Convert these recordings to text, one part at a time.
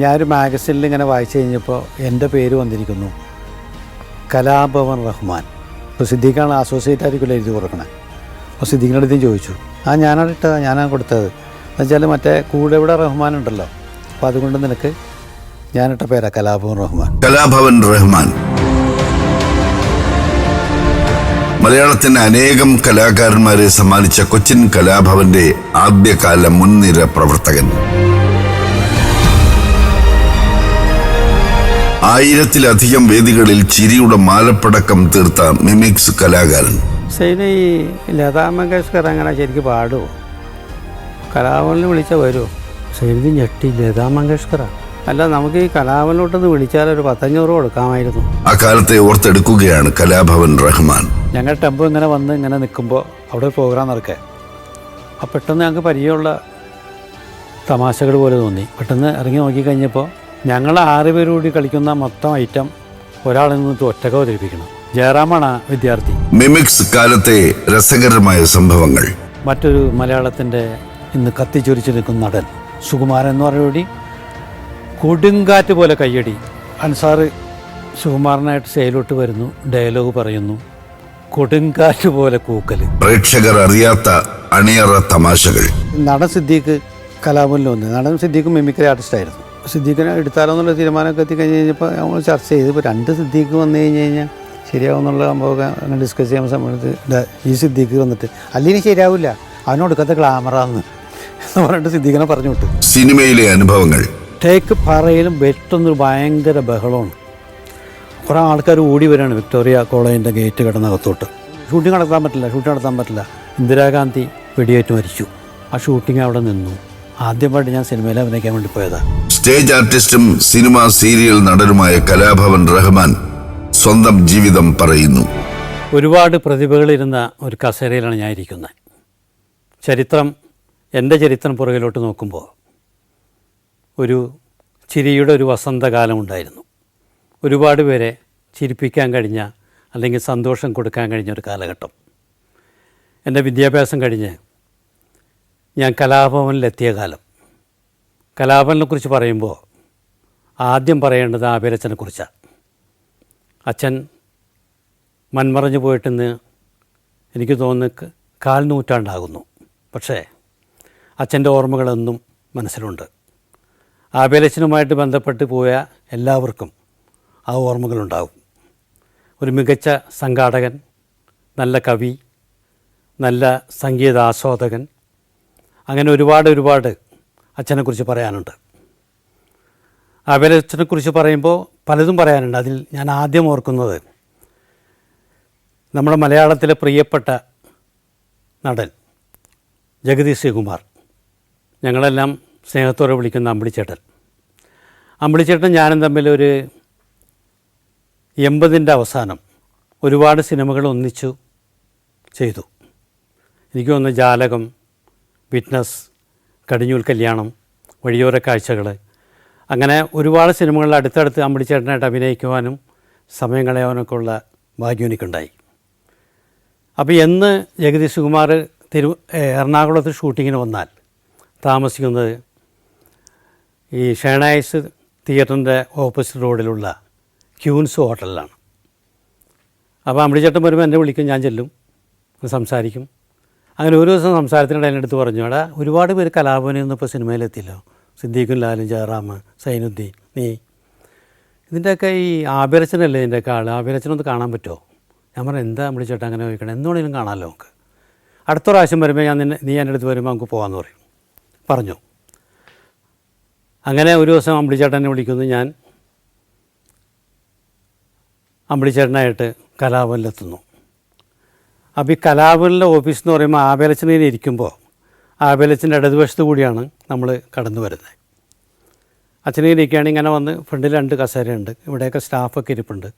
ഞാനൊരു മാഗസിനിൽ ഇങ്ങനെ വായിച്ചു കഴിഞ്ഞപ്പോൾ എൻ്റെ പേര് വന്നിരിക്കുന്നു, കലാഭവൻ റഹ്മാൻ. ഇപ്പോൾ സിദ്ദീഖാണ് അസോസിയേറ്റ് ആയിരിക്കില്ല എഴുതി കൊടുക്കണേ. അപ്പോൾ സിദ്ദീഖിൻ്റെ അടുത്തും ചോദിച്ചു, ഞാനാണ് ഇട്ടത്, ഞാനാണ് കൊടുത്തത്. എന്നുവെച്ചാൽ മറ്റേ കൂടെ ഇവിടെ റഹ്മാൻ ഉണ്ടല്ലോ, അപ്പോൾ അതുകൊണ്ട് നിനക്ക് ഞാനിട്ട പേരാ കലാഭവൻ റഹ്മാൻ. കലാഭവൻ റഹ്മാൻ മലയാളത്തിന് അനേകം കലാകാരന്മാരെ സമ്മാനിച്ച കൊച്ചിൻ കലാഭവന്റെ ആദ്യകാല മുൻനിര പ്രവർത്തകൻ. 1000-ലധികം വേദികളിൽ ചിരിയുടെ മാലപ്പടക്കം തീർത്ത മിമിക്സ് കലാകാരൻ. ശരി, ഈ ലതാ മങ്കേഷ്കർ അങ്ങനെ ശരിക്കും പാടുമോ? കലാഭവനിൽ വിളിച്ചാൽ വരുമോ? ശരിക്കും ഞെട്ടി, ലതാ മങ്കേഷ്കറാണ്. അല്ല, നമുക്ക് ഈ കലാഭവനിലോട്ടൊന്ന് വിളിച്ചാൽ ഒരു 1500 കൊടുക്കാമായിരുന്നു. ആ കാലത്തെ ഓർത്തെടുക്കുകയാണ് കലാഭവൻ റഹ്മാൻ. ഞങ്ങൾ ടെമ്പോ ഇങ്ങനെ വന്ന് ഇങ്ങനെ നിൽക്കുമ്പോൾ അവിടെ ഒരു പ്രോഗ്രാം നടക്കുക. അപ്പോൾ പെട്ടെന്ന് ഞങ്ങൾക്ക് പരിചയമുള്ള തമാശകൾ പോലെ തോന്നി. പെട്ടെന്ന് ഇറങ്ങി നോക്കിക്കഴിഞ്ഞപ്പോൾ ഞങ്ങൾ 6 പേര് കൂടി കളിക്കുന്ന മൊത്തം ഐറ്റം ഒരാളിൽ നിന്ന് ഒറ്റക്ക് അവതരിപ്പിക്കണം. ജയറാമാണ് വിദ്യാർത്ഥി. മിമിക്സ് കാലത്തെ രസകരമായ സംഭവങ്ങൾ. മറ്റൊരു മലയാളത്തിൻ്റെ ഇന്ന് കത്തിച്ചൊരിച്ച് നിൽക്കുന്ന നടൻ സുകുമാരൻ എന്ന് പറയുകൂടി കൊടുങ്കാറ്റ് പോലെ കയ്യടി. അൻസാറ് സുകുമാരനായിട്ട് സ്റ്റൈലോട്ട് വരുന്നു, ഡയലോഗ് പറയുന്നു, കൊടുങ്കാറ്റ് പോലെ കൂക്കൽ. പ്രേക്ഷകർ അറിയാത്ത അണിയറ തമാശകൾ. നടൻ സിദ്ദീഖ് കലാഭവനിൽ വന്നു. നടൻ സിദ്ദീഖ് മിമിക്രി ആർട്ടിസ്റ്റായിരുന്നു. സിദ്ദീഖിനെ എടുത്താലോ എന്നുള്ള തീരുമാനമൊക്കെ എത്തിക്കഴിഞ്ഞ് കഴിഞ്ഞപ്പോൾ നമ്മൾ ചർച്ച ചെയ്ത്, ഇപ്പോൾ 2 സിദ്ദീഖ് വന്നു കഴിഞ്ഞാൽ ശരിയാവുമെന്നുള്ള സംഭവമൊക്കെ അങ്ങനെ ഡിസ്കസ് ചെയ്യാൻ സമയത്ത് ഈ സിദ്ദീഖ് വന്നിട്ട് അല്ലെങ്കിൽ ശരിയാവില്ല, അവനോടുക്കത്തെ ഗ്ലാമറാന്ന് പറഞ്ഞിട്ട് സിദ്ദീഖിനെ പറഞ്ഞു വിട്ടു. സിനിമയിലെ അനുഭവങ്ങൾ. ടേക്ക് പറയലും വെട്ടൊന്നൊരു ഭയങ്കര ബഹളമാണ്. കുറേ ആൾക്കാർ ഓടി വരികയാണ് വിക്ടോറിയ കോളേജിൻ്റെ ഗേറ്റ് കിടന്നകത്തോട്ട്. ഷൂട്ടിംഗ് നടത്താൻ പറ്റില്ല. ഇന്ദിരാഗാന്ധി വെടിയേറ്റ് മരിച്ചു. ആ ഷൂട്ടിംഗ് അവിടെ നിന്നു. ആദ്യമായിട്ട് ഞാൻ സിനിമയിൽ അഭിനയിക്കാൻ വേണ്ടി പോയതാണ്. സ്റ്റേജ് ആർട്ടിസ്റ്റും സിനിമ സീരിയൽ നടനുമായ കലാഭവൻ റഹ്മാൻ സ്വന്തം ജീവിതം പറയുന്നു. ഒരുപാട് പ്രതിഭകളിരുന്ന ഒരു കസേരയിലാണ് ഞാൻ ഇരിക്കുന്നത്. എൻ്റെ ചരിത്രം പുറകിലോട്ട് നോക്കുമ്പോൾ ഒരു ചിരിയുടെ ഒരു വസന്തകാലം ഉണ്ടായിരുന്നു. ഒരുപാട് പേരെ ചിരിപ്പിക്കാൻ കഴിഞ്ഞ, അല്ലെങ്കിൽ സന്തോഷം കൊടുക്കാൻ കഴിഞ്ഞ ഒരു കാലഘട്ടം. എൻ്റെ വിദ്യാഭ്യാസം കഴിഞ്ഞ് ഞാൻ കലാഭവനിലെത്തിയ കാലം. കലാഭവനെക്കുറിച്ച് പറയുമ്പോൾ ആദ്യം പറയേണ്ടത് ആബേലച്ചനെക്കുറിച്ചാണ്. അച്ഛൻ മൺമറഞ്ഞു പോയിട്ടെന്ന് എനിക്ക് തോന്നുന്നു 1/4 നൂറ്റാണ്ടാകുന്നു. പക്ഷേ അച്ഛൻ്റെ ഓർമ്മകളെന്നും മനസ്സിലുണ്ട്. ആബേലച്ചനുമായിട്ട് ബന്ധപ്പെട്ട് പോയ എല്ലാവർക്കും ആ ഓർമ്മകളുണ്ടാവും. ഒരു മികച്ച സംഘാടകൻ, നല്ല കവി, നല്ല സംഗീതാസ്വാദകൻ, അങ്ങനെ ഒരുപാട് അച്ഛനെക്കുറിച്ച് പറയാനുണ്ട്. ആബേലച്ചനെക്കുറിച്ച് പറയുമ്പോൾ പലതും പറയാനുണ്ട്. അതിൽ ഞാൻ ആദ്യം ഓർക്കുന്നത് നമ്മുടെ മലയാളത്തിലെ പ്രിയപ്പെട്ട നടൻ ജഗതി ശ്രീകുമാർ, ഞങ്ങളെല്ലാം സ്നേഹത്തോടെ വിളിക്കുന്ന അമ്പിളിച്ചേട്ടൻ ഞാനും തമ്മിൽ ഒരു 80ൻ്റെ അവസാനം ഒരുപാട് സിനിമകൾ ഒന്നിച്ചു ചെയ്തു. എനിക്ക് തോന്നുന്നു ജാലകം, വിറ്റ്നസ്, കടിഞ്ഞൂൽ കല്യാണം, വഴിയോര കാഴ്ചകൾ, അങ്ങനെ ഒരുപാട് സിനിമകളിൽ അടുത്തടുത്ത് അമ്പിളിച്ചേട്ടനായിട്ട് അഭിനയിക്കുവാനും സമയം കളയാനൊക്കെ ഉള്ള ഭാഗ്യം എനിക്കുണ്ടായി. അപ്പോൾ എന്ന് ജഗതി ശ്രീകുമാർ എറണാകുളത്ത് ഷൂട്ടിങ്ങിന് വന്നാൽ താമസിക്കുന്നത് ഈ ഷേണായിസ് തിയേറ്ററിൻ്റെ ഓപ്പോസിറ്റ് റോഡിലുള്ള ക്യൂൻസ് ഹോട്ടലിലാണ്. അപ്പോൾ അമ്പിളിച്ചേട്ടൻ വരുമ്പോൾ എന്നെ വിളിക്കും, ഞാൻ ചെല്ലും, സംസാരിക്കും. അങ്ങനെ ഒരു ദിവസം സംസാരത്തിനിടെ എൻ്റെ അടുത്ത് പറഞ്ഞു, എടാ ഒരുപാട് പേര് കലാഭവനിൽ നിന്ന് ഇപ്പോൾ സിനിമയിലെത്തിയല്ലോ, സിദ്ദീഖും ലാലും, ജയറാം, സൈനുദ്ദീൻ, നീ ഇതിൻ്റെയൊക്കെ ഈ ആബേലച്ചനല്ലേ ഇതിൻ്റെയൊക്കെ ആൾ, ആബേലച്ചനൊന്ന് കാണാൻ പറ്റുമോ? ഞാൻ പറഞ്ഞു, എന്താ അമ്പിളിച്ചേട്ടൻ അങ്ങനെ ചോദിക്കണം, എന്തുകൊണ്ടെങ്കിലും കാണാമല്ലോ നമുക്ക്. അടുത്ത പ്രാവശ്യം വരുമ്പോൾ നീ എൻ്റെ അടുത്ത് വരുമ്പോൾ നമുക്ക് പോകാമെന്ന് പറയും. പറഞ്ഞു. അങ്ങനെ ഒരു ദിവസം അമ്പിളിച്ചേട്ടനെ വിളിക്കുന്നു. ഞാൻ അമ്പിളിച്ചേട്ടനായിട്ട് കലാഭവനിലെത്തുന്നു. അപ്പോൾ ഈ കലാഭവനിലെ ഓഫീസ് എന്ന് പറയുമ്പോൾ ആബേലച്ചനിൽ ഇരിക്കുമ്പോൾ ആബേലച്ചൻ്റെ ഇടതുവശത്ത് കൂടിയാണ് നമ്മൾ കടന്നു വരുന്നത്. അച്ഛനെ ഇരിക്കുകയാണെങ്കിൽ ഇങ്ങനെ വന്ന് ഫ്രണ്ടിൽ 2 കസേരയുണ്ട്, ഇവിടെയൊക്കെ സ്റ്റാഫൊക്കെ ഇരിപ്പുണ്ട്.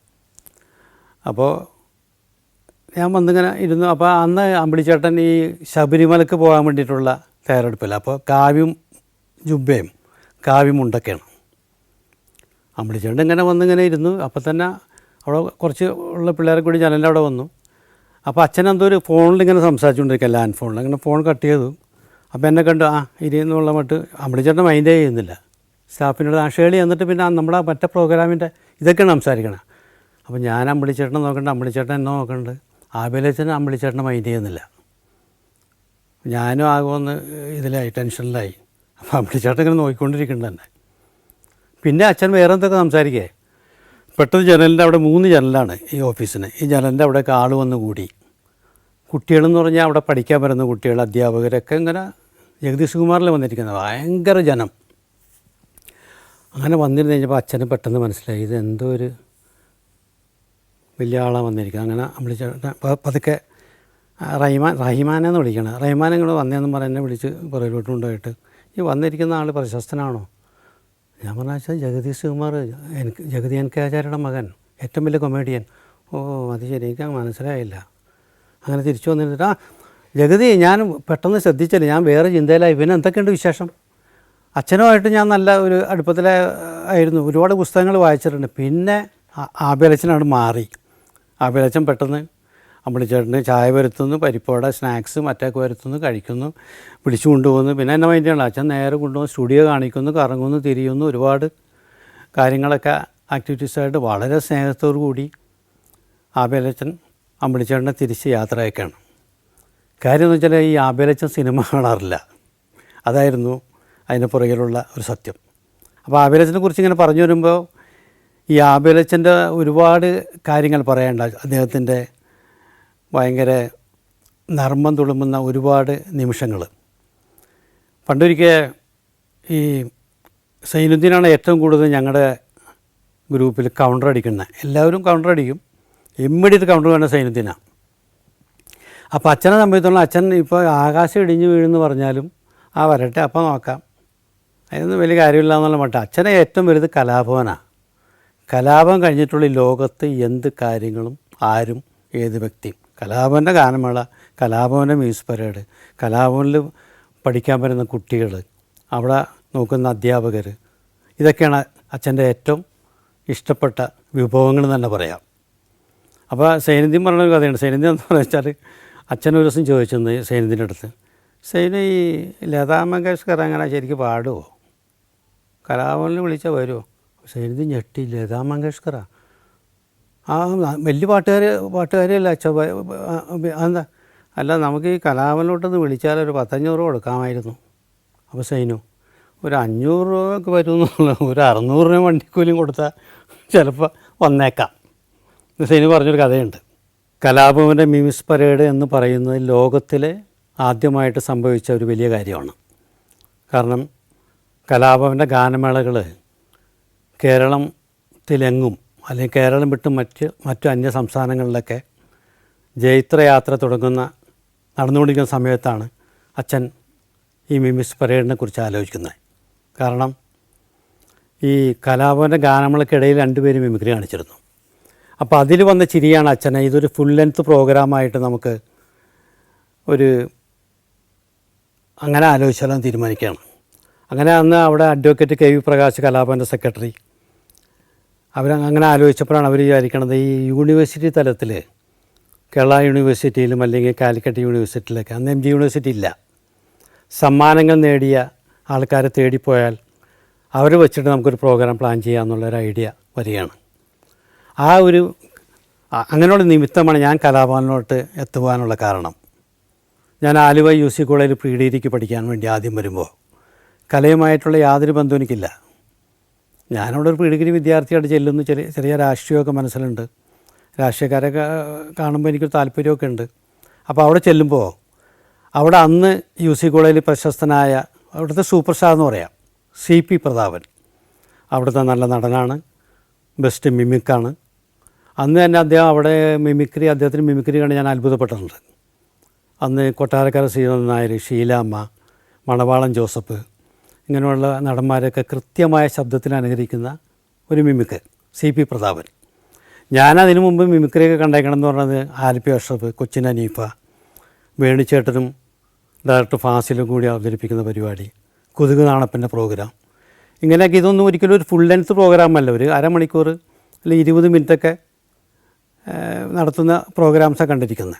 അപ്പോൾ ഞാൻ വന്നിങ്ങനെ ഇരുന്നു. അപ്പോൾ അന്ന് അമ്പിളിച്ചേട്ടൻ ഈ ശബരിമലക്ക് പോകാൻ വേണ്ടിയിട്ടുള്ള തയ്യാറെടുപ്പില്ല. അപ്പോൾ കാവ്യം ജുബയും കാവ്യം മുണ്ടൊക്കെയാണ്. അമ്പിളിച്ചേട്ടൻ ഇങ്ങനെ വന്നിങ്ങനെ ഇരുന്നു. അപ്പോൾ തന്നെ അവിടെ കുറച്ച് ഉള്ള പിള്ളേരെ കൂടി ജനലിൻ്റെ അവിടെ വന്നു. അപ്പോൾ അച്ഛൻ എന്തോ ഒരു ഫോണിൽ ഇങ്ങനെ സംസാരിച്ചുകൊണ്ടിരിക്കുക, ലാൻഡ് ഫോണിൽ. അങ്ങനെ ഫോൺ കട്ട് ചെയ്തു. അപ്പോൾ എന്നെ കണ്ടു, ഇരിയെന്നുള്ള മട്ട് അമ്പിളിച്ചേട്ടൻ മൈൻഡേ ചെയ്യുന്നില്ല. സ്റ്റാഫിനോട് ഷേളി എന്നിട്ട് പിന്നെ നമ്മുടെ മറ്റേ പ്രോഗ്രാമിൻ്റെ ഇതൊക്കെയാണ് സംസാരിക്കണം. അപ്പോൾ ഞാൻ അമ്പിളിച്ചേട്ടനെ നോക്കണ്ട, അമ്പിളിച്ചേട്ടൻ എന്നെ നോക്കണ്ട്. ആബേലച്ചൻ അമ്പിളിച്ചേട്ടനെ മൈൻഡ് ചെയ്യുന്നില്ല. ഞാനും ആകുമെന്ന് ഇതിലായി, ടെൻഷനിലായി. അപ്പോൾ അമ്പിളിച്ചേട്ടൻ ഇങ്ങനെ നോക്കിക്കൊണ്ടിരിക്കുന്നുണ്ട് തന്നെ. പിന്നെ അച്ഛൻ വേറെ എന്തൊക്കെ സംസാരിക്കേ. പെട്ടെന്ന് ജനലിൻ്റെ അവിടെ 3 ജനലാണ് ഈ ഓഫീസിന്. ഈ ജനലിൻ്റെ അവിടെയൊക്കെ ആൾ വന്ന് കൂടി. കുട്ടികളെന്ന് പറഞ്ഞാൽ അവിടെ പഠിക്കാൻ വരുന്ന കുട്ടികൾ, അധ്യാപകരൊക്കെ ഇങ്ങനെ ജഗദീഷ് കുമാറിൽ വന്നിരിക്കുന്നത്, ഭയങ്കര ജനം. അങ്ങനെ വന്നിരുന്ന് കഴിഞ്ഞപ്പോൾ അച്ഛന് പെട്ടെന്ന് മനസ്സിലായി ഇത് എന്തോ ഒരു വലിയ ആളാണ് വന്നിരിക്കുന്നത്. അങ്ങനെ വിളിച്ച പതുക്കെ റഹിമാനെന്ന് വിളിക്കണം. റഹിമാൻ ഇങ്ങോട്ട് വന്നതെന്ന് പറഞ്ഞ് എന്നെ വിളിച്ച് പുറകിലോട്ട് കൊണ്ടുപോയിട്ട് ഈ വന്നിരിക്കുന്ന ആൾ പ്രശസ്തനാണോ? ഞാൻ പറഞ്ഞാൽ വെച്ചാൽ ജഗദീഷ് കുമാർ, ജഗതി എൻ കെ ആചാര്യയുടെ മകൻ, ഏറ്റവും വലിയ കൊമേഡിയൻ. ഓ അത് ശരി, എനിക്ക് മനസ്സിലായില്ല. അങ്ങനെ തിരിച്ചു വന്നിട്ട് ജഗതി ഞാൻ പെട്ടെന്ന് ശ്രദ്ധിച്ചില്ല, ഞാൻ വേറെ ചിന്തയിലായി. പിന്നെ എന്തൊക്കെയുണ്ട് വിശേഷം? അച്ഛനുമായിട്ട് ഞാൻ നല്ല ഒരു അടുപ്പത്തിലായിരുന്നു, ഒരുപാട് പുസ്തകങ്ങൾ വായിച്ചിട്ടുണ്ട്. പിന്നെ ആബേലച്ചനോട് മാറി. ആബേലച്ചൻ പെട്ടെന്ന് അമ്പിളിച്ചേട്ടന് ചായ വരുത്തുന്നു, പരിപ്പോടെ സ്നാക്സ് മറ്റൊക്കെ വരുത്തുന്നു, കഴിക്കുന്നു, പിടിച്ചു കൊണ്ടുപോകുന്നു. പിന്നെ എന്നെ മൈൻഡ് ചെയ്യണം. അച്ഛൻ നേരെ കൊണ്ടുപോകുന്നു, സ്റ്റുഡിയോ കാണിക്കുന്നു, കറങ്ങുന്നു, തിരിയുന്നു, ഒരുപാട് കാര്യങ്ങളൊക്കെ ആക്ടിവിറ്റീസായിട്ട് വളരെ സ്നേഹത്തോടു കൂടി ആബേലച്ചൻ അമ്പിളിച്ചേട്ടനെ തിരിച്ച് യാത്രയൊക്കെയാണ്. കാര്യം എന്ന് വെച്ചാൽ ഈ ആബേലച്ചൻ സിനിമ കാണാറില്ല. അതായിരുന്നു അതിന് പുറകിലുള്ള ഒരു സത്യം. അപ്പോൾ ആബേലച്ചനെ കുറിച്ച് ഇങ്ങനെ പറഞ്ഞു വരുമ്പോൾ ഈ ആബേലച്ചൻ്റെ ഒരുപാട് കാര്യങ്ങൾ പറയേണ്ട, അദ്ദേഹത്തിൻ്റെ ഭയങ്കര നർമ്മം തുളുമ്പുന്ന ഒരുപാട് നിമിഷങ്ങൾ. പണ്ടൊരിക്കൽ ഈ സൈനുദ്ദീനാണ് ഏറ്റവും കൂടുതൽ ഞങ്ങളുടെ ഗ്രൂപ്പിൽ കൗണ്ടർ അടിക്കുന്നത്. എല്ലാവരും കൗണ്ടർ അടിക്കും, ഇമ്മീഡിയറ്റ് കൗണ്ടർ വേണ്ട സൈനുദ്ദീനാണ്. അപ്പോൾ അച്ഛനെ സംബന്ധിച്ചോളം അച്ഛൻ ഇപ്പോൾ ആകാശം ഇടിഞ്ഞു വീഴുമെന്ന് പറഞ്ഞാലും വരട്ടെ അപ്പം നോക്കാം, അതിനൊന്നും വലിയ കാര്യമില്ല എന്നുള്ള മട്ട. അച്ഛനെ ഏറ്റവും വലുത് കലാഭവനാണ്. കലാപം കഴിഞ്ഞിട്ടുള്ള ലോകത്ത് എന്ത് കാര്യങ്ങളും ആരും ഏത് വ്യക്തിയും, കലാഭവൻ്റെ ഗാനമേള, കലാഭവൻ്റെ മ്യൂസിക് പരേഡ്, കലാഭവനിൽ പഠിക്കാൻ വരുന്ന കുട്ടികൾ, അവിടെ നോക്കുന്ന അധ്യാപകർ, ഇതൊക്കെയാണ് അച്ഛൻ്റെ ഏറ്റവും ഇഷ്ടപ്പെട്ട വിഭവങ്ങൾ തന്നെ പറയാം. അപ്പോൾ സൈനുദ്ദീൻ പറഞ്ഞൊരു കഥയുണ്ട്. സൈനുദ്ദീൻ എന്ന് പറഞ്ഞാൽ അച്ഛനൊരു ദിവസം ചോദിച്ചെന്ന് സൈനുദ്ദീൻ്റെ അടുത്ത്, സൈനു ഈ ലതാ മങ്കേഷ്കർ അങ്ങനെ ശരിക്കും പാടുമോ, കലാഭവനിൽ വിളിച്ചാൽ വരുമോ? സൈനുദ്ദീൻ ഞെട്ടി, ലതാ മങ്കേഷ്കറാ? വലിയ പാട്ടുകാരിയല്ല അച്ഛ, എന്താ അല്ല നമുക്ക് ഈ കലാഭവനിലോട്ടൊന്ന് വിളിച്ചാൽ ഒരു 100-500 കൊടുക്കാമായിരുന്നു. അപ്പോൾ സൈനു ഒരു 500 രൂപയൊക്കെ വരുമെന്നുള്ള, ഒരു 600 രൂപ വണ്ടിക്കൂലിയും കൊടുത്താൽ ചിലപ്പോൾ വന്നേക്കാം. സൈനു പറഞ്ഞൊരു കഥയുണ്ട്. കലാഭവൻ്റെ മ്യൂസിക് പരേഡ് എന്ന് പറയുന്നത് ലോകത്തിലെ ആദ്യമായിട്ട് സംഭവിച്ച ഒരു വലിയ കാര്യമാണ്. കാരണം കലാഭവൻ്റെ ഗാനമേളകൾ കേരളത്തിലെങ്ങും അല്ലെങ്കിൽ കേരളം വിട്ട് മറ്റു അന്യ സംസ്ഥാനങ്ങളിലൊക്കെ ജൈത്രയാത്ര നടന്നുകൊണ്ടിരിക്കുന്ന സമയത്താണ് അച്ഛൻ ഈ മ്യൂസിക് പരേഡിനെ കുറിച്ച് ആലോചിക്കുന്നത്. കാരണം ഈ കലാഭവൻ്റെ ഗാനമേളയ്ക്കിടയിൽ 2 പേരും മിമിക്രി കാണിച്ചിരുന്നു. അപ്പോൾ അതിൽ വന്ന ചിരിയാണ് അച്ഛനെ ഇതൊരു ഫുൾ ലെങ്ത് പ്രോഗ്രാമായിട്ട് നമുക്ക് അങ്ങനെ ആലോചിച്ചാലും തീരുമാനിക്കുകയാണ്. അങ്ങനെ അന്ന് അവിടെ അഡ്വക്കേറ്റ് കെ വി പ്രകാശ്, കലാഭവൻ്റെ സെക്രട്ടറി, അങ്ങനെ ആലോചിച്ചപ്പോഴാണ് അവർ വിചാരിക്കണത് ഈ യൂണിവേഴ്സിറ്റി തലത്തിൽ, കേരള യൂണിവേഴ്സിറ്റിയിലും അല്ലെങ്കിൽ കാലിക്കറ്റ് യൂണിവേഴ്സിറ്റിയിലൊക്കെ, അന്ന് MG യൂണിവേഴ്സിറ്റി ഇല്ല, സമ്മാനങ്ങൾ നേടിയ ആൾക്കാരെ തേടിപ്പോയാൽ അവർ വെച്ചിട്ട് നമുക്കൊരു പ്രോഗ്രാം പ്ലാൻ ചെയ്യാമെന്നുള്ളൊരു ഐഡിയ വരികയാണ്. അങ്ങനെയുള്ള നിമിത്തമാണ് ഞാൻ കലാഭവനിലോട്ട് എത്തുവാനുള്ള കാരണം. ഞാൻ ആലുവ UC കോളേജിൽ പ്രീ ഡിഗ്രിക്ക് പഠിക്കാൻ വേണ്ടി ആദ്യം വരുമ്പോൾ കലയുമായിട്ടുള്ള യാതൊരു ബന്ധവും എനിക്കില്ല. ഞാനവിടെ ഒരു പ്രീ ഡിഗ്രി വിദ്യാർത്ഥിയായിട്ട് ചെല്ലുന്നു. ചെറിയ രാഷ്ട്രീയമൊക്കെ മനസ്സിലുണ്ട്, രാഷ്ട്രീയക്കാരൊക്കെ കാണുമ്പോൾ എനിക്കൊരു താല്പര്യമൊക്കെ ഉണ്ട്. അപ്പോൾ അവിടെ ചെല്ലുമ്പോൾ അവിടെ അന്ന് UC കോളേജിൽ പ്രശസ്തനായ അവിടുത്തെ സൂപ്പർ സ്റ്റാർ എന്ന് പറയാം CP പ്രതാപൻ, അവിടുത്തെ നല്ല നടനാണ്, ബെസ്റ്റ് മിമിക്കാണ്. അന്ന് തന്നെ അദ്ദേഹം അവിടെ അദ്ദേഹത്തിന് മിമിക്രി കണ്ട് ഞാൻ അത്ഭുതപ്പെട്ടിട്ടുണ്ട്. അന്ന് കൊട്ടാരക്കര ശ്രീനാഥൻ നായർ, ഷീലാമ്മ, മണവാളൻ ജോസഫ്, ഇങ്ങനെയുള്ള നടന്മാരൊക്കെ കൃത്യമായ ശബ്ദത്തിൽ അനുകരിക്കുന്ന ഒരു മിമിക്ക് CP പ്രതാപൻ. ഞാനതിനു മുമ്പ് മിമിക്രിയൊക്കെ കണ്ടേക്കണം എന്ന് പറഞ്ഞത് ആലപ്പി അഷ്റഫ്, കൊച്ചിൻ ഹനീഫ, വേണിച്ചേട്ടനും ഡയറക്ടർ ഫാസിലും കൂടി അവതരിപ്പിക്കുന്ന പരിപാടി, കൊതുക് നാണപ്പൻ്റെ പ്രോഗ്രാം. ഇങ്ങനെയൊക്കെ ഇതൊന്നും ഒരിക്കലും ഒരു ഫുൾ ലെങ്ത് പ്രോഗ്രാമല്ല, ഒരു അരമണിക്കൂർ അല്ലെങ്കിൽ 20 മിനിറ്റൊക്കെ നടത്തുന്ന പ്രോഗ്രാംസാണ് കണ്ടിരിക്കുന്നത്.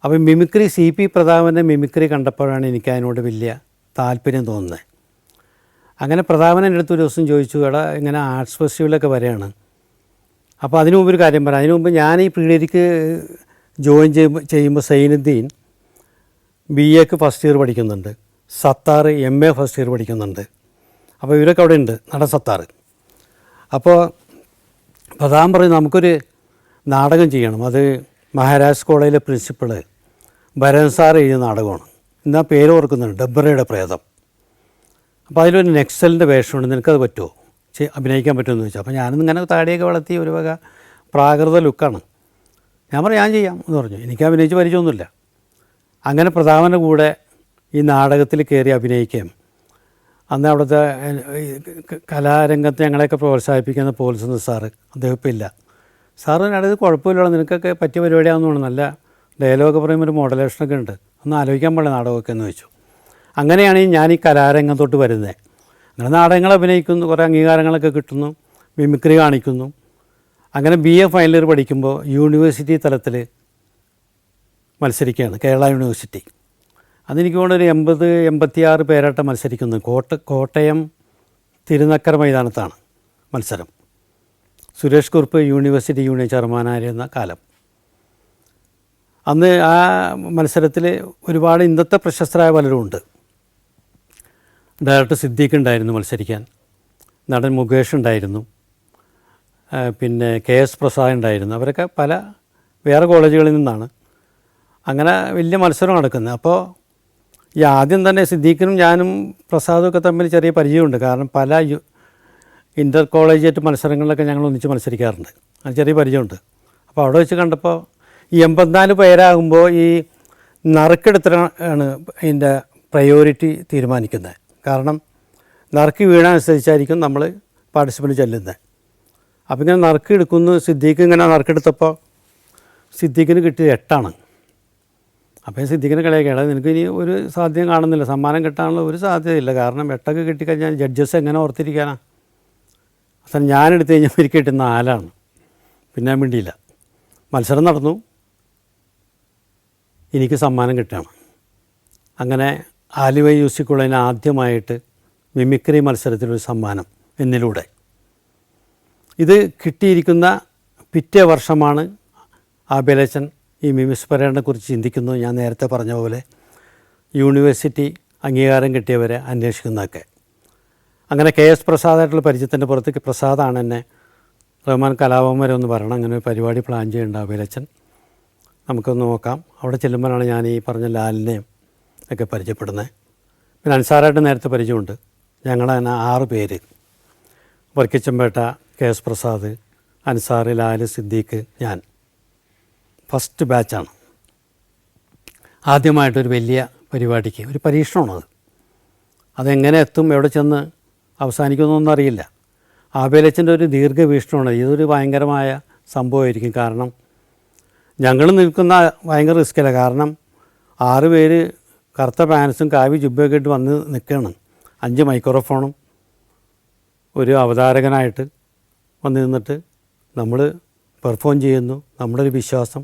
അപ്പോൾ മിമിക്രി, CP പ്രതാപൻ്റെ മിമിക്രി കണ്ടപ്പോഴാണ് എനിക്ക് അതിനോട് വലിയ താല്പര്യം തോന്നുന്നത്. അങ്ങനെ പ്രതാപൻ എൻ്റെ അടുത്ത് ഒരു ദിവസം ചോദിച്ചു, എടാ ഇങ്ങനെ ആർട്സ് ഫെസ്റ്റിവലൊക്കെ വരെയാണ്, അപ്പോൾ അതിനു മുമ്പ് ഒരു കാര്യം പറയാം. അതിനു മുമ്പ് ഞാൻ ഈ പ്രീഡിഗ്രിക്ക് ജോയിൻ ചെയ്യുമ്പോൾ സൈനുദ്ദീൻ BA ഫസ്റ്റ് ഇയർ പഠിക്കുന്നുണ്ട്, സത്താർ MA ഫസ്റ്റ് ഇയർ പഠിക്കുന്നുണ്ട്. അപ്പോൾ ഇവരൊക്കെ അവിടെ ഉണ്ട്, നടൻ സത്താർ. അപ്പോൾ പ്രധാനം പറയും നമുക്കൊരു നാടകം ചെയ്യണം. അത് മഹാരാജ് കോളേജിലെ പ്രിൻസിപ്പൾ ഭരൻ സാർ എഴുതിയ നാടകമാണ്. ഇന്നാ പേര് ഓർക്കുന്നുണ്ട്, ഡബ്ബറയുടെ പ്രേതം. അപ്പോൾ അതിലൊരു നെക്സലിൻ്റെ വേഷമുണ്ട്, നിനക്കത് പറ്റുമോ, അഭിനയിക്കാൻ പറ്റുമെന്ന് ചോദിച്ചു. അപ്പോൾ ഞാനിങ്ങനെ താടിയൊക്കെ വളർത്തി ഒരു വക പ്രാകൃത ലുക്കാണ്. ഞാൻ പറഞ്ഞു ഞാൻ ചെയ്യാം എന്ന് പറഞ്ഞു. എനിക്ക് അഭിനയിച്ച് പരിചയമൊന്നുമില്ല. അങ്ങനെ പ്രതാപൻ്റെ കൂടെ ഈ നാടകത്തിൽ കയറി അഭിനയിക്കുകയും അന്ന് അവിടുത്തെ കലാരംഗത്ത് ഞങ്ങളെയൊക്കെ പ്രോത്സാഹിപ്പിക്കുന്ന പോൽസ് സാറ്, അദ്ദേഹം ഇപ്പം ഇല്ല. സാറ് അടുത്ത് കുഴപ്പമില്ല, നിനക്കൊക്കെ പറ്റിയ പരിപാടിയാണെന്ന് തോന്നുന്നു, നല്ല ഡയലോഗ് പറയുമ്പോൾ ഒരു മോഡലേഷനൊക്കെ ഉണ്ട്, ഒന്ന് ആലോചിക്കാൻ പാടില്ല നാടകമൊക്കെ എന്ന് വെച്ചു. അങ്ങനെയാണ് ഞാൻ ഈ കലാരംഗത്തോട്ട് വരുന്നത്. അങ്ങനെ നാടകങ്ങൾ അഭിനയിക്കുന്നു, കുറേ അംഗീകാരങ്ങളൊക്കെ കിട്ടുന്നു, മിമിക്രി കാണിക്കുന്നു. അങ്ങനെ BA ഫൈനൽ ഇയർ പഠിക്കുമ്പോൾ യൂണിവേഴ്സിറ്റി തലത്തിൽ മത്സരിക്കുകയാണ്, കേരള യൂണിവേഴ്സിറ്റി. അതെനിക്ക് കൊണ്ട് ഒരു 80-86 പേരായിട്ട് മത്സരിക്കുന്നു. കോട്ടയം തിരുനക്കര മൈതാനത്താണ് മത്സരം. സുരേഷ് കുറുപ്പ് യൂണിവേഴ്സിറ്റി യൂണിയൻ ചെയർമാനായിരുന്ന കാലം. അന്ന് ആ മത്സരത്തിൽ ഒരുപാട് ഇന്നത്തെ പ്രശസ്തരായ പലരും ഉണ്ട്. ഡയറക്ടർ സിദ്ദീഖ് ഉണ്ടായിരുന്നു മത്സരിക്കാൻ, നടൻ മുകേഷ് ഉണ്ടായിരുന്നു, പിന്നെ KS പ്രസാദ് ഉണ്ടായിരുന്നു. അവരൊക്കെ പല വേറെ കോളേജുകളിൽ നിന്നാണ്. അങ്ങനെ വലിയ മത്സരം നടക്കുന്നത്. അപ്പോൾ ഈ ആദ്യം തന്നെ സിദ്ദീഖിനും ഞാനും പ്രസാദും ഒക്കെ തമ്മിൽ ചെറിയ പരിചയമുണ്ട്. കാരണം പല ഇൻ്റർ കോളേജായിട്ട് മത്സരങ്ങളിലൊക്കെ ഞങ്ങൾ ഒന്നിച്ച് മത്സരിക്കാറുണ്ട്, അത് ചെറിയ പരിചയമുണ്ട്. അപ്പോൾ അവിടെ വെച്ച് കണ്ടപ്പോൾ ഈ 84 പേരാകുമ്പോൾ ഈ നറുക്കെടുത്തിട്ടാണ് ഇതിൻ്റെ പ്രയോറിറ്റി തീരുമാനിക്കുന്നത്. കാരണം നറുക്ക് വീണനുസരിച്ചായിരിക്കും നമ്മൾ പാർട്ടിസിപ്പൻറ്റ് ചെല്ലുന്നത്. അപ്പോൾ ഇങ്ങനെ നറുക്ക് എടുക്കുന്നു. സിദ്ദീഖ് ഇങ്ങനെ നറുക്കെടുത്തപ്പോൾ സിദ്ദീഖിന് കിട്ടിയത് 8ആണ്. അപ്പോൾ സിദ്ദീഖിനെ കളിയാക്കിയാണ്, നിനക്ക് ഇനി ഒരു സാധ്യത കാണുന്നില്ല, സമ്മാനം കിട്ടാനുള്ള ഒരു സാധ്യതയില്ല. കാരണം 8ഒക്കെ കിട്ടിക്കഴിഞ്ഞാൽ ജഡ്ജസ് എങ്ങനെ ഓർത്തിരിക്കാനാണ്. അവസാനം ഞാനെടുത്ത് കഴിഞ്ഞാൽ എനിക്ക് കിട്ടുന്ന 4ആണ്. പിന്നെ ഞാൻ വേണ്ടിയില്ല. മത്സരം നടന്നു, എനിക്ക് സമ്മാനം കിട്ടുകയാണ്. അങ്ങനെ ആലുവ UC കോളേജിന് ആദ്യമായിട്ട് മിമിക്രി മത്സരത്തിലൊരു സമ്മാനം എന്നിലൂടെ. ഇത് കിട്ടിയിരിക്കുന്ന പിറ്റേ വർഷമാണ് ആബേലച്ചൻ ഈ മിമിക്സ് പരേഡിനെ കുറിച്ച് ചിന്തിക്കുന്നത്. ഞാൻ നേരത്തെ പറഞ്ഞ പോലെ യൂണിവേഴ്സിറ്റി അംഗീകാരം കിട്ടിയവരെ അന്വേഷിക്കുന്നതൊക്കെ. അങ്ങനെ KS പ്രസാദായിട്ടുള്ള പരിചയത്തിൻ്റെ പുറത്തേക്ക് പ്രസാദാണ് എന്നെ റഹ്മാൻ കലാഭവൻ വരെ ഒന്ന് പറയണം, അങ്ങനെ ഒരു പരിപാടി പ്ലാൻ ചെയ്യേണ്ട ആബേലച്ചൻ, നമുക്കൊന്ന് നോക്കാം. അവിടെ ചെല്ലുമ്പോഴാണ് ഞാൻ ഈ പറഞ്ഞ ലാലിനെയും ഒക്കെ പരിചയപ്പെടുന്നത്. പിന്നെ അൻസാറായിട്ട് നേരത്തെ പരിചയമുണ്ട്. ഞങ്ങൾ തന്നെ 6 പേര്, വർക്കിച്ചമ്പേട്ട, KS പ്രസാദ്, അൻസാർ, ലാൽ, സിദ്ദീഖ്, ഞാൻ. ഫസ്റ്റ് ബാച്ചാണ്. ആദ്യമായിട്ടൊരു വലിയ പരിപാടിക്ക് ഒരു പരീക്ഷണമാണത്. അതെങ്ങനെ എത്തും, എവിടെ ചെന്ന് അവസാനിക്കുന്നൊന്നും അറിയില്ല. ആബേലച്ചൻ്റെ ഒരു ദീർഘവീക്ഷണമാണ്. ഇതൊരു ഭയങ്കരമായ സംഭവമായിരിക്കും. കാരണം ഞങ്ങൾ നിൽക്കുന്ന ഭയങ്കര റിസ്ക്കല്ല. കാരണം 6 പേര് കറുത്ത പാൻസും കാവി ജുബ്ബയൊക്കെ ഇട്ട് വന്ന് നിൽക്കുകയാണ്. 5 മൈക്രോഫോണും ഒരു അവതാരകനായിട്ട് വന്ന് നിന്നിട്ട് നമ്മൾ പെർഫോം ചെയ്യുന്നു. നമ്മുടെ ഒരു വിശ്വാസം,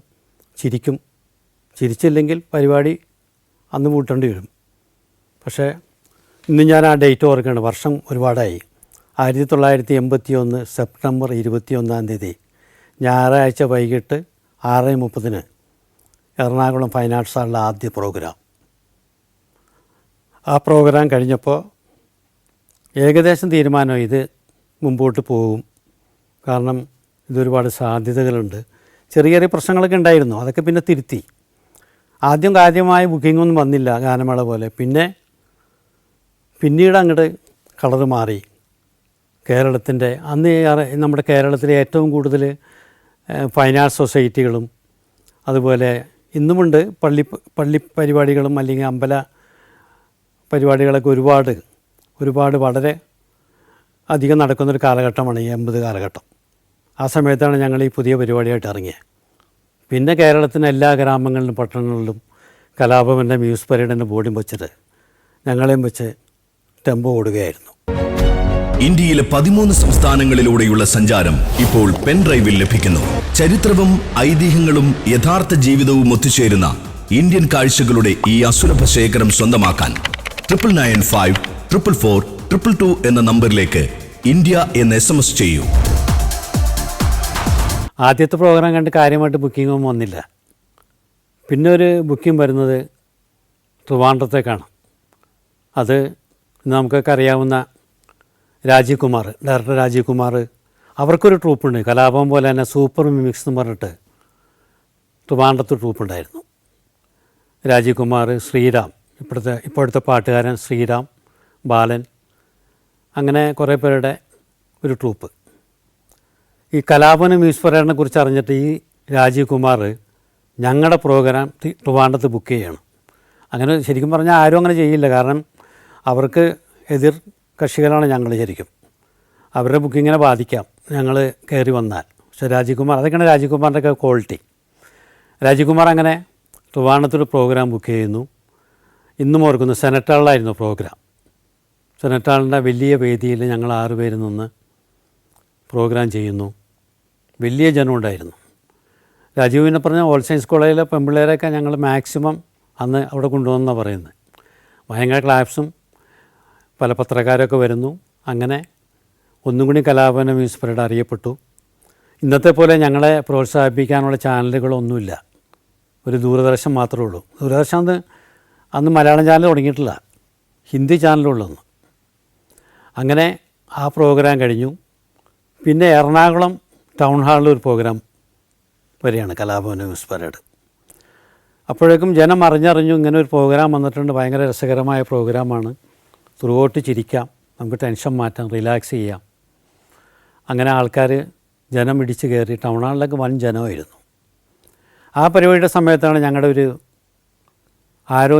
ചിരിക്കും, ചിരിച്ചില്ലെങ്കിൽ പരിപാടി അന്ന് പൂട്ടേണ്ടി വരും. പക്ഷേ ഇന്ന് ഞാൻ ആ ഡേറ്റ് ഓർക്കുകയാണ്. വർഷം ഒരുപാടായി. 1981 സെപ്റ്റംബർ 21 ഞായറാഴ്ച വൈകിട്ട് 6:30 എറണാകുളം ഫൈൻ ആർട്സ് ഹാളിലെ ആദ്യ പ്രോഗ്രാം. ആ പ്രോഗ്രാം കഴിഞ്ഞപ്പോൾ ഏകദേശം തീരുമാനമായി ഇത് മുമ്പോട്ട് പോകും. കാരണം ഇതൊരുപാട് സാധ്യതകളുണ്ട്. ചെറിയ ചെറിയ പ്രശ്നങ്ങളൊക്കെ ഉണ്ടായിരുന്നു, അതൊക്കെ പിന്നെ തിരുത്തി. ആദ്യം കാര്യമായ ബുക്കിങ്ങൊന്നും വന്നില്ല ഗാനമേള പോലെ. പിന്നീട് അങ്ങോട്ട് കളറ് മാറി. കേരളത്തിൻ്റെ അന്ന് നമ്മുടെ കേരളത്തിലെ ഏറ്റവും കൂടുതൽ ഫൈൻ ആർട്സ് സൊസൈറ്റികളും അതുപോലെ ഇന്നുമുണ്ട് പള്ളി പരിപാടികളും അല്ലെങ്കിൽ അമ്പല പരിപാടികളൊക്കെ ഒരുപാട് വളരെ അധികം നടക്കുന്നൊരു കാലഘട്ടമാണ് ഈ 80 കാലഘട്ടം. ആ സമയത്താണ് ഞങ്ങൾ ഈ പുതിയ പരിപാടിയായിട്ട് ഇറങ്ങിയത്. പിന്നെ കേരളത്തിൻ്റെ എല്ലാ ഗ്രാമങ്ങളിലും പട്ടണങ്ങളിലും കലാഭവൻ്റെ മ്യൂസിക് പരേഡിൻ്റെ ബോർഡും വെച്ചിട്ട് ഞങ്ങളെയും വെച്ച് ടെമ്പോ ഓടുകയായിരുന്നു. ഇന്ത്യയിലെ 13 സംസ്ഥാനങ്ങളിലൂടെയുള്ള സഞ്ചാരം ഇപ്പോൾ പെൻഡ്രൈവിൽ ലഭിക്കുന്നു. ചരിത്രവും ഐതിഹ്യങ്ങളും യഥാർത്ഥ ജീവിതവും ഒത്തുചേരുന്ന ഇന്ത്യൻ കാഴ്ചകളുടെ ഈ അസുലഭ ശേഖരം സ്വന്തമാക്കാൻ 9995 444 222 എന്ന നമ്പറിലേക്ക് ഇന്ത്യ എന്ന് SMS ചെയ്യൂ. ആദ്യത്തെ പ്രോഗ്രാം കണ്ട് കാര്യമായിട്ട് ബുക്കിങ്ങൊന്നും വന്നില്ല. പിന്നെ ഒരു ബുക്കിംഗ് വരുന്നത് ട്രിവാൻഡ്രത്തേക്കാണ്. അത് നമുക്കൊക്കെ അറിയാവുന്ന രാജീവ് കുമാർ, ഡയറക്ടർ രാജീവ് കുമാർ, അവർക്കൊരു ട്രൂപ്പുണ്ട്, കലാപം പോലെ തന്നെ സൂപ്പർ മിമിക്സ് എന്ന് പറഞ്ഞിട്ട് ട്രിവാൻഡ്രത്ത് ട്രൂപ്പുണ്ടായിരുന്നു. രാജീവ് കുമാർ, ശ്രീറാം, ഇപ്പോഴത്തെ പാട്ടുകാരൻ ശ്രീറാം, ബാലൻ, അങ്ങനെ കുറേ പേരുടെ ഒരു ട്രൂപ്പ്. ഈ കലാപന മ്യൂസിക് പരേഡിനെ കുറിച്ച് അറിഞ്ഞിട്ട് ഈ രാജീവ് കുമാർ ഞങ്ങളുടെ പ്രോഗ്രാം ട്രിവാൻഡ്രത്ത് ബുക്ക് ചെയ്യണം. അങ്ങനെ ശരിക്കും പറഞ്ഞാൽ ആരും അങ്ങനെ ചെയ്യില്ല, കാരണം അവർക്ക് എതിർ കക്ഷികളാണ് ഞങ്ങൾ. ശരിക്കും അവരുടെ ബുക്കിങ്ങിനെ ബാധിക്കാം ഞങ്ങൾ കയറി വന്നാൽ. പക്ഷേ രാജീവ് കുമാർ, അതൊക്കെയാണ് രാജീവ് കുമാറിൻ്റെ ഒക്കെ ക്വാളിറ്റി. രാജീവ് കുമാർ അങ്ങനെ ട്രിവാൻഡ്രത്തൊരു പ്രോഗ്രാം ബുക്ക് ചെയ്യുന്നു. ഇന്നും ഓർക്കുന്നു, സെനറ്റ് ഹാളിലായിരുന്നു പ്രോഗ്രാം. സെനറ്റ് ഹാളിൻ്റെ വലിയ വേദിയിൽ ഞങ്ങൾ 6 പേര് നിന്ന് പ്രോഗ്രാം ചെയ്യുന്നു. വലിയ ജനമുണ്ടായിരുന്നു. രാജീവിനെ പറഞ്ഞാൽ ഓൾ സയൻസ് കോളേജിലെ പെൺപിള്ളേരൊക്കെ ഞങ്ങൾ മാക്സിമം അന്ന് അവിടെ കൊണ്ടുവന്നാണ് പറയുന്നത്. ഭയങ്കര ക്ലാപ്സും പല പത്രക്കാരൊക്കെ വരുന്നു. അങ്ങനെ ഒന്നും കൂടി കലാപന മ്യൂസിക് പരേഡ് അറിയപ്പെട്ടു. ഇന്നത്തെ പോലെ ഞങ്ങളെ പ്രോത്സാഹിപ്പിക്കാനുള്ള ചാനലുകളൊന്നുമില്ല, ഒരു ദൂരദർശൻ മാത്രമേ ഉള്ളൂ. ദൂരദർശൻ അന്ന് മലയാളം ചാനൽ തുടങ്ങിയിട്ടില്ല, ഹിന്ദി ചാനലുള്ളൊന്ന്. അങ്ങനെ ആ പ്രോഗ്രാം കഴിഞ്ഞു. പിന്നെ എറണാകുളം ടൗൺ ഹാളിൽ ഒരു പ്രോഗ്രാം വരികയാണ്, കലാഭവൻ മ്യൂസിക് പരേഡ്. അപ്പോഴേക്കും ജനം അറിഞ്ഞറിഞ്ഞു ഇങ്ങനെ ഒരു പ്രോഗ്രാം വന്നിട്ടുണ്ട്, ഭയങ്കര രസകരമായ പ്രോഗ്രാമാണ്, ത്രൂ ഔട്ട് ചിരിക്കാം, നമുക്ക് ടെൻഷൻ മാറ്റാം, റിലാക്സ് ചെയ്യാം. അങ്ങനെ ആൾക്കാർ ജനം ഇടിച്ച് കയറി. ടൗൺ ഹാളിലൊക്കെ വൻ ജനമായിരുന്നു. ആ പരിപാടിയുടെ സമയത്താണ് ഞങ്ങളുടെ ഒരു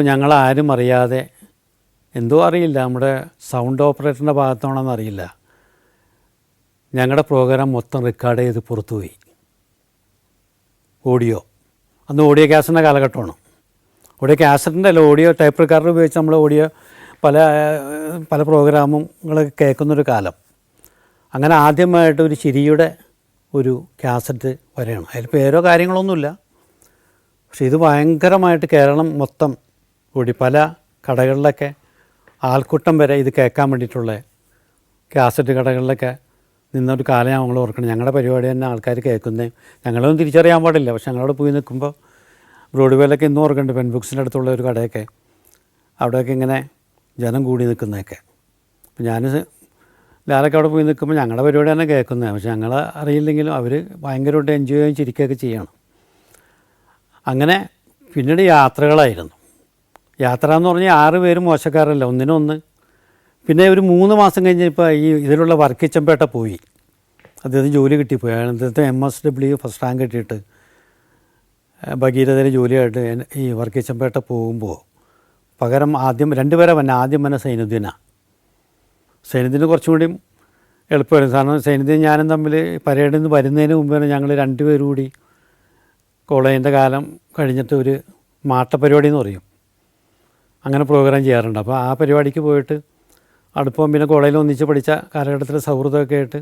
ഞങ്ങളാരും അറിയാതെ, എന്തോ അറിയില്ല, നമ്മുടെ സൗണ്ട് ഓപ്പറേറ്ററിൻ്റെ ഭാഗത്താണെന്ന് അറിയില്ല, ഞങ്ങളുടെ പ്രോഗ്രാം മൊത്തം റെക്കോർഡ് ചെയ്ത് പുറത്തുപോയി. ഓഡിയോ, അന്ന് ഓഡിയോ കാസറ്റിൻ്റെ കാലഘട്ടമാണ്. ഓഡിയോ കാസറ്റിൻ്റെ അല്ല, ഓഡിയോ ടൈപ്പ് റെക്കോർഡർ ഉപയോഗിച്ച് നമ്മൾ ഓഡിയോ പല പ്രോഗ്രാമുകളൊക്കെ കേൾക്കുന്നൊരു കാലം. അങ്ങനെ ആദ്യമായിട്ട് ഒരു ചിരിയുടെ ഒരു കാസറ്റ് വരെയാണ്. അതിൽ പേരോ കാര്യങ്ങളൊന്നുമില്ല. പക്ഷേ ഇത് ഭയങ്കരമായിട്ട് കേരളം മൊത്തം കൂടി പല കടകളിലൊക്കെ ആൾക്കൂട്ടം വരെ ഇത് കേൾക്കാൻ വേണ്ടിയിട്ടുള്ള കാസറ്റ് കടകളിലൊക്കെ നിന്നൊരു കാലം ഞങ്ങൾ ഓർക്കണം. ഞങ്ങളുടെ പരിപാടി തന്നെ ആൾക്കാർ കേൾക്കുന്നത് ഞങ്ങളൊന്നും തിരിച്ചറിയാൻ പാടില്ല. പക്ഷെ ഞങ്ങളവിടെ പോയി നിൽക്കുമ്പോൾ ബ്രോഡ്വേയിലൊക്കെ ഇന്നും ഓർക്കുന്നുണ്ട്, പെൻ ബുക്സിൻ്റെ അടുത്തുള്ള ഒരു കടയൊക്കെ, അവിടെയൊക്കെ ഇങ്ങനെ ജനം കൂടി നിൽക്കുന്നതൊക്കെ. അപ്പം ലാലൊക്കെ അവിടെ പോയി നിൽക്കുമ്പോൾ ഞങ്ങളുടെ പരിപാടി തന്നെ കേൾക്കുന്നത്. പക്ഷെ ഞങ്ങൾ അറിയില്ലെങ്കിലും അവർ ഭയങ്കരമായിട്ട് എൻജോയ് ചെയ്യും, ചിരിക്കുകയൊക്കെ ചെയ്യണം. അങ്ങനെ പിന്നീട് യാത്രകളായിരുന്നു. യാത്ര എന്ന് പറഞ്ഞാൽ 6 പേരും മോശക്കാരല്ല, ഒന്നിനൊന്ന്. പിന്നെ ഒരു 3 മാസം കഴിഞ്ഞപ്പോൾ ഇതിലുള്ള വർക്കിച്ചമ്പേട്ട പോയി, അദ്ദേഹത്തിന് ജോലി കിട്ടിപ്പോയി. അദ്ദേഹത്തെ MSW ഫസ്റ്റ് റാങ്ക് കിട്ടിയിട്ട് ഭഗീരഥയിൽ ജോലിയായിട്ട് ഈ വർക്കിച്ചമ്പേട്ട പോകുമ്പോൾ പകരം ആദ്യം 2 പേരെ വന്നെ. ആദ്യം വന്നെ സൈനുദ്ദീന് കുറച്ചും കൂടിയും എളുപ്പമായിരുന്നു. കാരണം സൈനുദ്ദീൻ ഞാനും തമ്മിൽ പരേഡിൽ നിന്ന് വരുന്നതിന് മുമ്പേ ഞങ്ങൾ 2 പേരും കൂടി കോളേജിൻ്റെ കാലം കഴിഞ്ഞിട്ട് ഒരു മാട്ടപ്പരിപാടി എന്ന് പറയും, അങ്ങനെ പ്രോഗ്രാം ചെയ്യാറുണ്ട്. അപ്പോൾ ആ പരിപാടിക്ക് പോയിട്ട് അടുപ്പം, പിന്നെ കോളേജിൽ ഒന്നിച്ച് പഠിച്ച കാലഘട്ടത്തിലെ സൗഹൃദമൊക്കെ ആയിട്ട്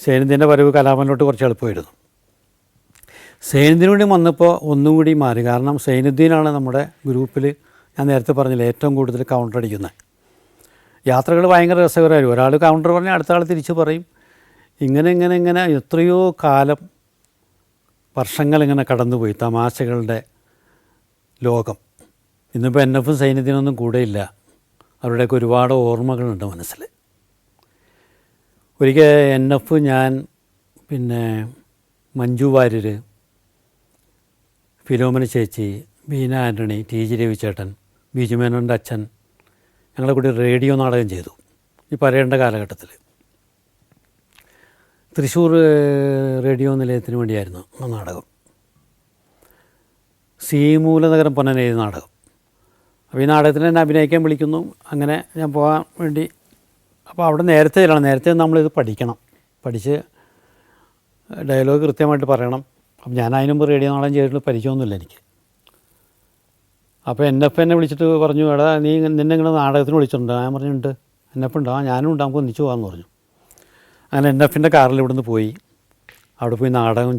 സൈനുദ്ദീൻ്റെ വരവ് കലാഭവനിലോട്ട് കുറച്ച് എളുപ്പമായിരുന്നു. സൈനുദ്ദീൻ കൂടി വന്നപ്പോൾ ഒന്നും കൂടി മാറി. കാരണം സൈനുദ്ദീനാണ് നമ്മുടെ ഗ്രൂപ്പിൽ, ഞാൻ നേരത്തെ പറഞ്ഞില്ല, ഏറ്റവും കൂടുതൽ കൗണ്ടർ അടിക്കുന്നത്. യാത്രകൾ ഭയങ്കര രസകരമായിരുന്നു. ഒരാൾ കൗണ്ടർ പറഞ്ഞാൽ അടുത്ത ആൾ തിരിച്ച് പറയും. ഇങ്ങനെ എത്രയോ കാലം, വർഷങ്ങളിങ്ങനെ കടന്നുപോയി, തമാശകളുടെ ലോകം. ഇന്നിപ്പോൾ NF സൈനുദ്ദീനൊന്നും കൂടെയില്ല. അവരുടെയൊക്കെ ഒരുപാട് ഓർമ്മകളുണ്ട് മനസ്സിൽ. ഒരിക്കൽ NF, ഞാൻ, പിന്നെ മഞ്ജു വാര്യർ, ഫിലോമിന ചേച്ചി, ബീന ആൻ്റണി, TG രവിച്ചേട്ടൻ, ബിജു മേനോൻ്റെ അച്ഛൻ, ഞങ്ങളെ കൂടി റേഡിയോ നാടകം ചെയ്തു ഈ പരേഡിൻ്റെ കാലഘട്ടത്തിൽ. തൃശ്ശൂർ റേഡിയോ നിലയത്തിന് വേണ്ടിയായിരുന്നു ആ നാടകം. മൂലനഗരം പൊന്നൻ എഴുതിയ നാടകം. അപ്പോൾ ഈ നാടകത്തിന് എന്നെ അഭിനയിക്കാൻ വിളിക്കുന്നു. അങ്ങനെ ഞാൻ പോകാൻ വേണ്ടി, അപ്പോൾ അവിടെ നേരത്തെ നമ്മളിത് പഠിച്ച് ഡയലോഗ് കൃത്യമായിട്ട് പറയണം. അപ്പം ഞാൻ അതിന് മുമ്പ് റേഡിയോ നാടകം ചെയ്തിട്ട് പരിചയമൊന്നുമില്ല എനിക്ക്. അപ്പോൾ NF എന്നെ വിളിച്ചിട്ട് പറഞ്ഞു, എടാ നിന്നെ ഇങ്ങനെ നാടകത്തിന് വിളിച്ചിട്ടുണ്ടോ? ഞാൻ പറഞ്ഞിട്ടുണ്ട്. NF ഉണ്ടോ? ഞാനും ഉണ്ട്, നമുക്ക് ഒന്നിച്ച് പോകാമെന്ന് പറഞ്ഞു. അങ്ങനെ NFൻ്റെ കാറിൽ ഇവിടുന്ന് പോയി, അവിടെ പോയി നാടകം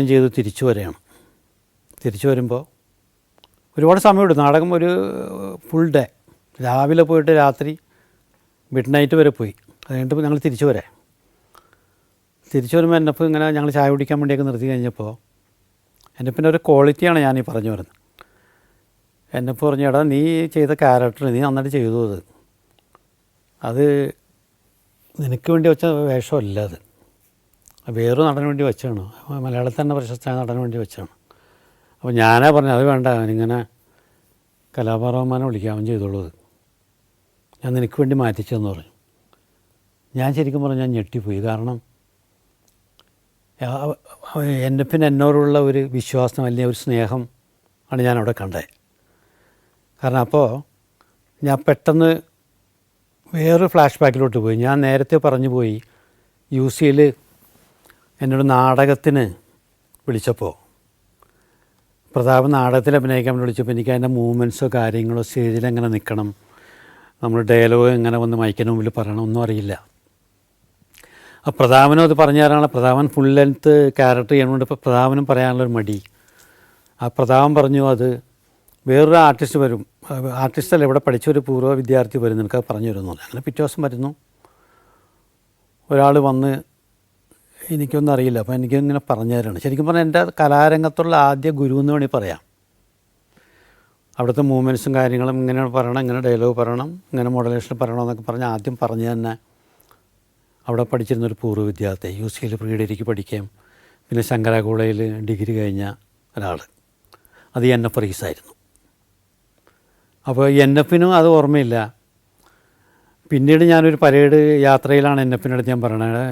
ചെയ്തു തിരിച്ചു വരികയാണ്. തിരിച്ചു വരുമ്പോൾ ഒരുപാട് സമയമെടുത്തു. നാടകം ഒരു ഫുൾ ഡേ രാവിലെ പോയിട്ട് രാത്രി മിഡ് നൈറ്റ് വരെ പോയി. അത് കഴിഞ്ഞിട്ട് ഞങ്ങൾ തിരിച്ചു വരുമ്പോൾ എന്നപ്പോൾ ഇങ്ങനെ ഞങ്ങൾ ചായ കുടിക്കാൻ വേണ്ടിയൊക്കെ നിർത്തി കഴിഞ്ഞപ്പോൾ എൻ്റെ പിന്നെ ഒരു ക്വാളിറ്റിയാണ് ഞാനീ പറഞ്ഞു വരുന്നത്. എന്നപ്പോൾ പറഞ്ഞു, എടാ നീ ചെയ്ത ക്യാരക്ടർ നീ നന്നായിട്ട് ചെയ്തു, അത് നിനക്ക് വേണ്ടി വെച്ച വേഷമല്ല, അത് വേറൊരു നടന് വേണ്ടി വെച്ചാണ്, മലയാളത്തിൽ തന്നെ പ്രശസ്തമായ നടന് വേണ്ടി വെച്ചാണ്. അപ്പോൾ ഞാനാ പറഞ്ഞു, അത് വേണ്ട, അവനിങ്ങനെ കലാഭവൻ വിളിക്കാം, അവൻ ചെയ്തോളൂ, അത് ഞാൻ നിനക്ക് വേണ്ടി മാറ്റിച്ചെന്ന് പറഞ്ഞു. ഞാൻ ശരിക്കും പറഞ്ഞാൽ ഞാൻ ഞെട്ടിപ്പോയി. കാരണം എൻ്റെ പിന്നെ എന്നോടുള്ള ഒരു വിശ്വാസം, അല്ലെങ്കിൽ ഒരു സ്നേഹം ആണ് ഞാനവിടെ കണ്ടത്. കാരണം അപ്പോൾ ഞാൻ പെട്ടെന്ന് വേറൊരു ഫ്ലാഷ് ബാക്കിലോട്ട് പോയി. ഞാൻ നേരത്തെ പറഞ്ഞു പോയി, UCL എന്നോട് നാടകത്തിന് വിളിച്ചപ്പോൾ, പ്രതാപ് നാടകത്തിൽ അഭിനയിക്കാൻ വിളിച്ചപ്പോൾ എനിക്ക് അതിൻ്റെ മൂവ്മെൻറ്റ്സോ കാര്യങ്ങളോ സ്റ്റേജിൽ എങ്ങനെ നിൽക്കണം, നമ്മൾ ഡയലോഗ് എങ്ങനെ വന്ന് മൈക്കിന് മുമ്പിൽ പറയണം ഒന്നും അറിയില്ല. ആ പ്രതാപനും അത് പറഞ്ഞു തരാനുള്ള, പ്രതാപൻ ഫുൾ ലെങ്ത്ത് ക്യാരക്ടർ ചെയ്യണോണ്ട് ഇപ്പോൾ പ്രതാപനും പറയാനുള്ളൊരു മടി. ആ പ്രതാപൻ പറഞ്ഞു, അത് വേറൊരു ആർട്ടിസ്റ്റ് വരും, ആർട്ടിസ്റ്റല്ല, ഇവിടെ പഠിച്ചൊരു പൂർവ്വ വിദ്യാർത്ഥി വരും, നിനക്കത് പറഞ്ഞു തരുന്നു. അങ്ങനെ പിറ്റേ ദിവസം വരുന്നു, ഒരാൾ വന്ന്, എനിക്കൊന്നും അറിയില്ല, അപ്പോൾ എനിക്കിങ്ങനെ പറഞ്ഞു തരാണ്. ശരിക്കും പറഞ്ഞാൽ എൻ്റെ കലാരംഗത്തുള്ള ആദ്യ ഗുരു എന്ന് വേണമെങ്കിൽ പറയാം. അവിടുത്തെ മൂവ്മെൻറ്റ്സും കാര്യങ്ങളും ഇങ്ങനെ പറയണം, ഇങ്ങനെ ഡയലോഗ് പറയണം, ഇങ്ങനെ മോഡുലേഷൻ പറയണം എന്നൊക്കെ പറഞ്ഞ് ആദ്യം പറഞ്ഞു തന്നെ അവിടെ പഠിച്ചിരുന്നൊരു പൂർവ്വ വിദ്യാർത്ഥി, UCL പ്രീ ഡിഗ്രിക്ക് പഠിക്കുകയും പിന്നെ ശങ്കരാകോളയിൽ ഡിഗ്രി കഴിഞ്ഞ ഒരാൾ, അത് NF റീസായിരുന്നു. അപ്പോൾ NFനും അത് ഓർമ്മയില്ല. പിന്നീട് ഞാനൊരു പരേഡ് യാത്രയിലാണ് NFനടുത്ത് ഞാൻ പറയണത്,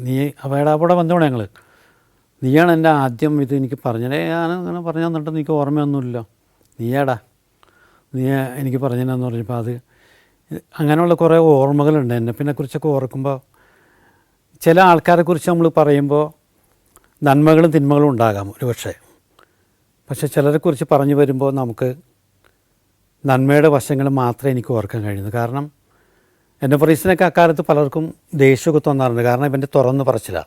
നീ അവിടെ വന്നോളൂ, ഞങ്ങൾ നീയാണ് എൻ്റെ ആദ്യം ഇത് എനിക്ക് പറഞ്ഞത്. ഞാൻ അങ്ങനെ പറഞ്ഞു തന്നിട്ട് എനിക്ക് ഓർമ്മയൊന്നുമില്ല, നീയാടാ നീ എനിക്ക് പറഞ്ഞതെന്ന് പറഞ്ഞപ്പോൾ അത് അങ്ങനെയുള്ള കുറേ ഓർമ്മകളുണ്ട്. NFനെക്കുറിച്ചൊക്കെ ഓർക്കുമ്പോൾ ചില ആൾക്കാരെക്കുറിച്ച് നമ്മൾ പറയുമ്പോൾ നന്മകളും തിന്മകളും ഉണ്ടാകാം ഒരു പക്ഷേ ചിലരെക്കുറിച്ച് പറഞ്ഞു വരുമ്പോൾ നമുക്ക് നന്മയുടെ വശങ്ങൾ മാത്രമേ എനിക്ക് ഓർക്കാൻ കഴിയുന്നു. കാരണം എൻ്റെ ഫ്രീസിനൊക്കെ അക്കാലത്ത് പലർക്കും ദേഷ്യമൊക്കെ തോന്നാറുണ്ട്. കാരണം ഇവൻ്റെ തുറന്ന് പറച്ചില്ല,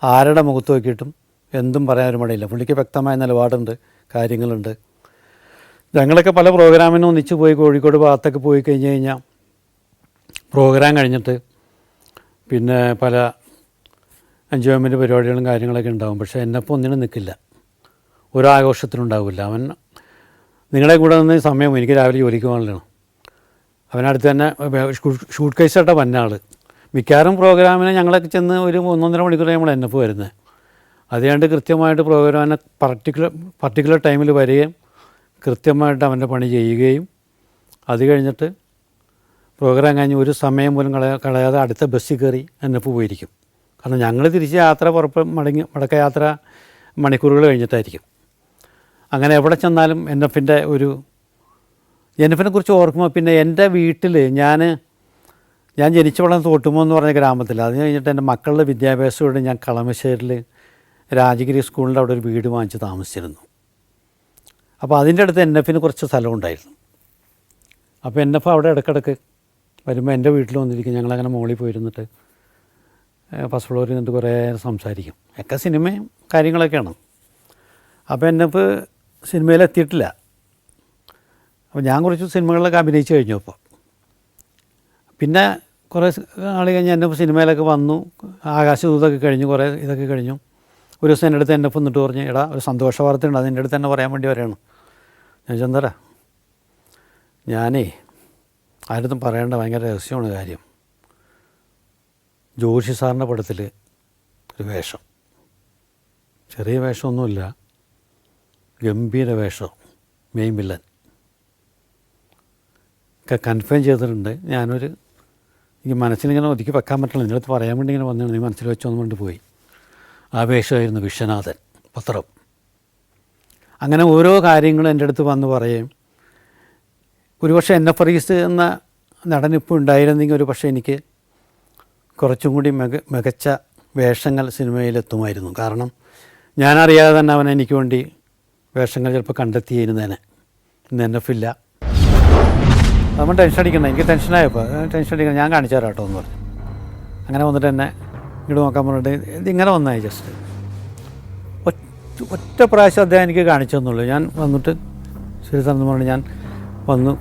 ആരുടെ മുഖത്ത് നോക്കിയിട്ടും എന്തും പറയാനൊരു മടിയില്ല. പുള്ളിക്ക് വ്യക്തമായ നിലപാടുണ്ട്, കാര്യങ്ങളുണ്ട്. ഞങ്ങളൊക്കെ പല പ്രോഗ്രാമിനും ഒന്നിച്ച് പോയി കോഴിക്കോട് ഭാഗത്തൊക്കെ പോയി കഴിഞ്ഞ് കഴിഞ്ഞാൽ പ്രോഗ്രാം കഴിഞ്ഞിട്ട് പിന്നെ പല എൻജോയ്മെൻറ്റ് പരിപാടികളും കാര്യങ്ങളൊക്കെ ഉണ്ടാകും. പക്ഷേ എന്നപ്പോൾ ഒന്നിനും നിൽക്കില്ല, ഒരാഘോഷത്തിനുണ്ടാവില്ല. അവൻ നിങ്ങളെ കൂടെ നിന്ന് സമയം, എനിക്ക് രാവിലെ ജോലിക്ക് പോകാനാണ്, അവനടുത്ത് തന്നെ ഷൂട്ട് കേസായിട്ടാണ് വന്ന ആൾ. മിക്കവാറും പ്രോഗ്രാമിന് ഞങ്ങളൊക്കെ ചെന്ന് ഒരു 1-1.5 മണിക്കൂർ നമ്മൾ NF വരുന്നത്. അതുകൊണ്ട് കൃത്യമായിട്ട് പ്രോഗ്രാമിനെ പർട്ടിക്കുലർ ടൈമിൽ വരികയും കൃത്യമായിട്ട് അവൻ്റെ പണി ചെയ്യുകയും അത് കഴിഞ്ഞിട്ട് പ്രോഗ്രാം കഴിഞ്ഞ് ഒരു സമയം പോലും കളയാതെ അടുത്ത ബസ്സിൽ കയറി NF പോയിരിക്കും. കാരണം ഞങ്ങൾ തിരിച്ച് യാത്ര മടക്ക യാത്ര മണിക്കൂറുകൾ കഴിഞ്ഞിട്ടായിരിക്കും. അങ്ങനെ എവിടെ ചെന്നാലും NFനെ കുറിച്ച് ഓർക്കുമ്പോൾ പിന്നെ എൻ്റെ വീട്ടിൽ ഞാൻ ജനിച്ച വളർന്ന തോട്ടുമോ എന്ന് പറഞ്ഞ ഗ്രാമത്തിൽ, അത് കഴിഞ്ഞിട്ട് എൻ്റെ മക്കളുടെ വിദ്യാഭ്യാസത്തോടെ ഞാൻ കളമശ്ശേരിയിൽ രാജഗിരി സ്കൂളിൻ്റെ അവിടെ ഒരു വീട് വാങ്ങിച്ച് താമസിച്ചിരുന്നു. അപ്പോൾ അതിൻ്റെ അടുത്ത് NFന് കുറച്ച് സ്ഥലമുണ്ടായിരുന്നു. അപ്പോൾ NF അവിടെ ഇടയ്ക്കിടയ്ക്ക് വരുമ്പോൾ എൻ്റെ വീട്ടിൽ വന്നിരിക്കും. ഞങ്ങളങ്ങനെ മുകളിൽ പോയിരുന്നിട്ട് ഫസ്റ്റ് ഫ്ലോറിൽ നിന്നിട്ട് കുറേ സംസാരിക്കും. ഒക്കെ സിനിമയും കാര്യങ്ങളൊക്കെയാണ്. അപ്പോൾ NF സിനിമയിലെത്തിയിട്ടില്ല. അപ്പോൾ ഞാൻ കുറച്ച് സിനിമകളിലൊക്കെ അഭിനയിച്ച് കഴിഞ്ഞു. അപ്പോൾ പിന്നെ കുറേ നാൾ കഴിഞ്ഞ് NF സിനിമയിലൊക്കെ വന്നു, ആകാശദൂതൊക്കെ കഴിഞ്ഞു, കുറേ ഇതൊക്കെ കഴിഞ്ഞു. ഒരു ദിവസം എൻ്റെ അടുത്ത് NF വന്നിട്ട് പറഞ്ഞു, എടാ ഒരു സന്തോഷ വാർത്തയുണ്ട്, അതിൻ്റെ അടുത്ത് തന്നെ പറയാൻ വേണ്ടി വരികയാണ്. ഞാൻ ചന്ദ്ര, ഞാനേ ആരും പറയേണ്ട ഭയങ്കര രഹസ്യമാണ് കാര്യം. ജോഷി സാറിൻ്റെ പടത്തിൽ ഒരു വേഷം, ചെറിയ വേഷമൊന്നുമില്ല, ഗംഭീര വേഷം, മെയിൻ വില്ലൻ ഒക്കെ കൺഫേം ചെയ്തിട്ടുണ്ട്. എനിക്ക് മനസ്സിലിങ്ങനെ ഒതുക്കി വെക്കാൻ പറ്റില്ല, നിൻ്റെ അടുത്ത് പറയാൻ വേണ്ടി ഇങ്ങനെ വന്നതാണ്, നീ മനസ്സിൽ വെച്ചോന്ന് കൊണ്ട് പോയി. ആ വേഷമായിരുന്നു വിശ്വനാഥൻ പത്രം. അങ്ങനെ ഓരോ കാര്യങ്ങളും എൻ്റെ അടുത്ത് വന്ന് പറയും. ഒരുപക്ഷെ NF റീസ് എന്ന നടനിപ്പോൾ ഉണ്ടായിരുന്നെങ്കിൽ ഒരു പക്ഷേ എനിക്ക് കുറച്ചും കൂടി മികച്ച വേഷങ്ങൾ സിനിമയിലെത്തുമായിരുന്നു. കാരണം ഞാനറിയാതെ തന്നെ അവൻ എനിക്ക് വേണ്ടി വേഷങ്ങൾ ചിലപ്പോൾ കണ്ടെത്തിയിരുന്നേനെ. ഇന്ന് NF ഇല്ല, നമ്മൾ ടെൻഷൻ അടിക്കണ്ട, എനിക്ക് ടെൻഷനായപ്പോൾ ടെൻഷൻ അടിക്കണം, ഞാൻ കാണിച്ചു തരാം കേട്ടോ എന്ന് പറഞ്ഞു. അങ്ങനെ വന്നിട്ട് എന്നെ ഇങ്ങോട്ട് നോക്കാൻ പറഞ്ഞിട്ട് ഇതിങ്ങനെ വന്നായി ജസ്റ്റ് ഒറ്റ പ്രാവശ്യം അദ്ദേഹം എനിക്ക് കാണിച്ചു തന്നുള്ളൂ. ഞാൻ വന്നിട്ട് ശരി സാറെന്ന് പറഞ്ഞു, ഞാൻ വന്നു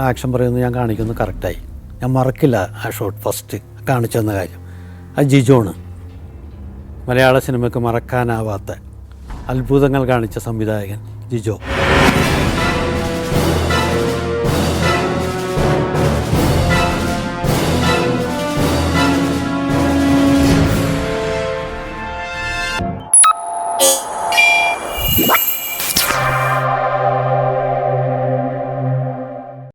ആക്ഷൻ പറയുന്നു, ഞാൻ കാണിക്കുന്നു, കറക്റ്റായി. ഞാൻ മറക്കില്ല ആ ഷോട്ട് ഫസ്റ്റ് കാണിച്ചെന്ന കാര്യം. അത് ജിജോണ്, മലയാള സിനിമയ്ക്ക് മറക്കാനാവാത്ത അത്ഭുതങ്ങൾ കാണിച്ച സംവിധായകൻ ജിജോ.